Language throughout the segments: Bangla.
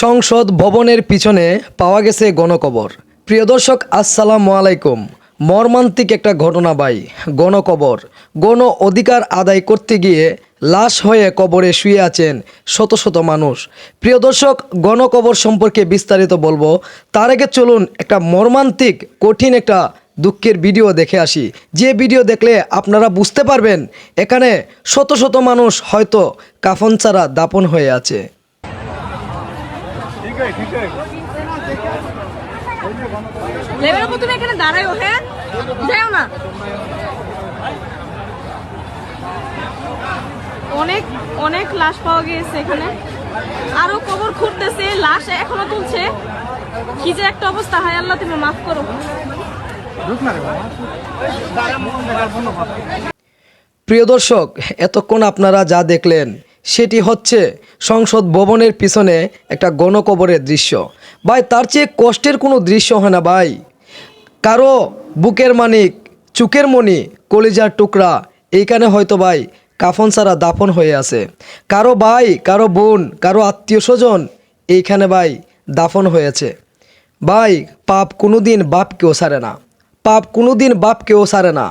সংসদ ভবনের পিছনে পাওয়া গেছে গণকবর। প্রিয় দর্শক, আসসালামু আলাইকুম। মর্মান্তিক একটা ঘটনা ভাই। গণকবর, গণ অধিকার আদায় করতে গিয়ে লাশ হয়ে কবরে শুয়ে আছেন শত শত মানুষ। প্রিয় দর্শক, গণকবর সম্পর্কে বিস্তারিত বলবো। তার আগে চলুন একটা মর্মান্তিক কঠিন একটা দুঃখের ভিডিও দেখে আসি। যে ভিডিও দেখলে আপনারা বুঝতে পারবেন এখানে শত শত মানুষ হয়তো কাফন ছাড়া দাফন হয়ে আছে। লেভেল তুমি এখানে দাঁড়াও, হ্যাঁ যাও না। অনেক অনেক লাশ পাওয়া গিয়েছে এখানে, আরো কবর খুঁড়তেছে, লাশ এখনো তুলছে। কি যে একটা অবস্থা, হায় আল্লাহ তুমি মাফ করো। প্রিয় দর্শক, এতক্ষণ আপনারা যা দেখলেন সেটি হচ্ছে সংসদ ভবনের পিছনে একটা গণকবরের দৃশ্য। ভাই, তার চেয়ে কষ্টের কোনো দৃশ্য হয় না ভাই। কারো বুকের মানিক, চুকের মণি, কলিজার টুকরা এইখানে হয়তো ভাই কাফন ছাড়া দাফন হয়ে আছে। কারো ভাই, কারো বোন, কারো আত্মীয় স্বজন এইখানে ভাই দাফন হয়েছে। ভাই, পাপ কোনোদিন বাপকেও ছাড়ে না, পাপ কোনোদিন বাপকেও ছাড়ে না।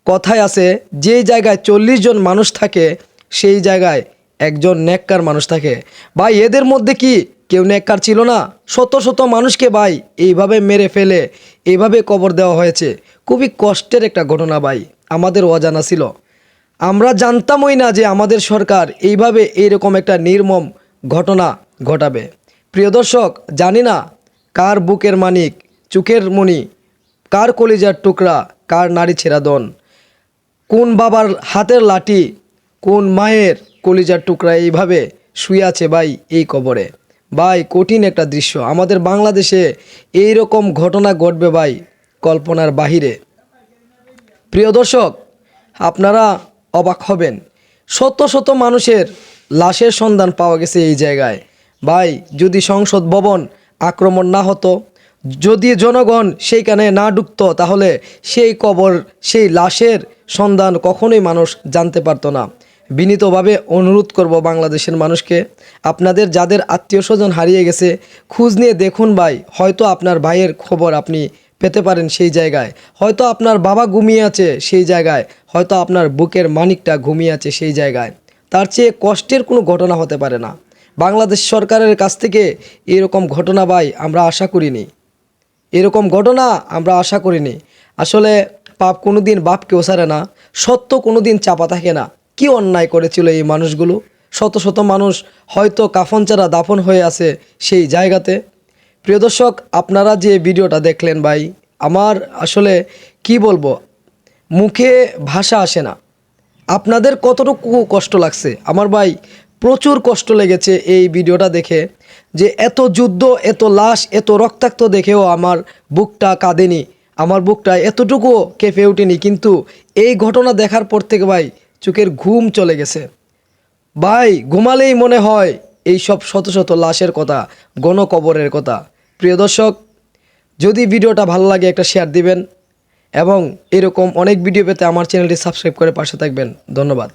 কথায় আছে, যেই জায়গায় 40 জন মানুষ থাকে সেই জায়গায় একজন নেককার মানুষ থাকে। ভাই, এদের মধ্যে কি কেউ নেককার ছিল না? শত শত মানুষকে ভাই এইভাবে মেরে ফেলে এইভাবে কবর দেওয়া হয়েছে। খুবই কষ্টের একটা ঘটনা ভাই, আমাদের অজানা ছিল। আমরা জানতামই না যে আমাদের সরকার এইভাবে এইরকম একটা নির্মম ঘটনা ঘটাবে। প্রিয় দর্শক, জানি না কার বুকের মানিক, চুকের মণি, কার কলিজার টুকরা, কার নারী ছেঁড়া দন, কোন বাবার হাতের লাঠি, কোন মায়ের কলিজার টুকরা এইভাবে শুয়ে আছে ভাই এই কবরে। ভাই, কঠিন একটা দৃশ্য। আমাদের বাংলাদেশে এই রকম ঘটনা ঘটবে ভাই কল্পনার বাহিরে। প্রিয় দর্শক, আপনারা অবাক হবেন, শত শত মানুষের লাশের সন্ধান পাওয়া গেছে এই জায়গায়। ভাই, যদি সংসদ ভবন আক্রমণ না হতো, যদি জনগণ সেইখানে না ঢুকতো, তাহলে সেই কবর, সেই লাশের সন্ধান কখনোই মানুষ জানতে পারতো না। বিনীতভাবে অনুরোধ করব বাংলাদেশের মানুষকে, আপনাদের যাদের আত্মীয় স্বজন হারিয়ে গেছে খোঁজ নিয়ে দেখুন ভাই। হয়তো আপনার ভাইয়ের খবর আপনি পেতে পারেন সেই জায়গায়, হয়তো আপনার বাবা ঘুমিয়ে আছে সেই জায়গায়, হয়তো আপনার বুকের মানিকটা ঘুমিয়ে আছে সেই জায়গায়। তার চেয়ে কষ্টের কোনো ঘটনা হতে পারে না। বাংলাদেশ সরকারের কাছ থেকে এরকম ঘটনা ভাই আমরা আশা করিনি, এরকম ঘটনা আমরা আশা করিনি। আসলে পাপ কোনোদিন বাপকেও ছাড়ে না, সত্য কোনোদিন চাপা থাকে না। কি অন্যায় করেছিল এই মানুষগুলো? শত শত মানুষ হয়তো কাফন ছাড়া দাফন হয়ে আছে সেই জায়গাতে। প্রিয় দর্শক, আপনারা যে ভিডিওটা দেখলেন ভাই, আমার আসলে কি বলবো, মুখে ভাষা আসে না। আপনাদের কতটুকু কষ্ট লাগছে? আমার ভাই প্রচুর কষ্ট লেগেছে এই ভিডিওটা দেখে, যে এত যুদ্ধ, এত লাশ, এত রক্তাক্ত দেখেও আমার বুকটা কাঁদেনি, আমার বুকটা এতটুকু কেঁপে ওঠেনি। কিন্তু এই ঘটনা দেখার পর থেকে ভাই চোখের ঘুম চলে গেছে। ভাই, ঘুমালেই মনে হয় এই সব শত শত লাশের কথা, গণকবরের কথা। প্রিয় দর্শক, যদি ভিডিওটা ভালো লাগে একটা শেয়ার দিবেন এবং এরকম অনেক ভিডিও পেতে আমার চ্যানেলটি সাবস্ক্রাইব করে পাশে থাকবেন। ধন্যবাদ।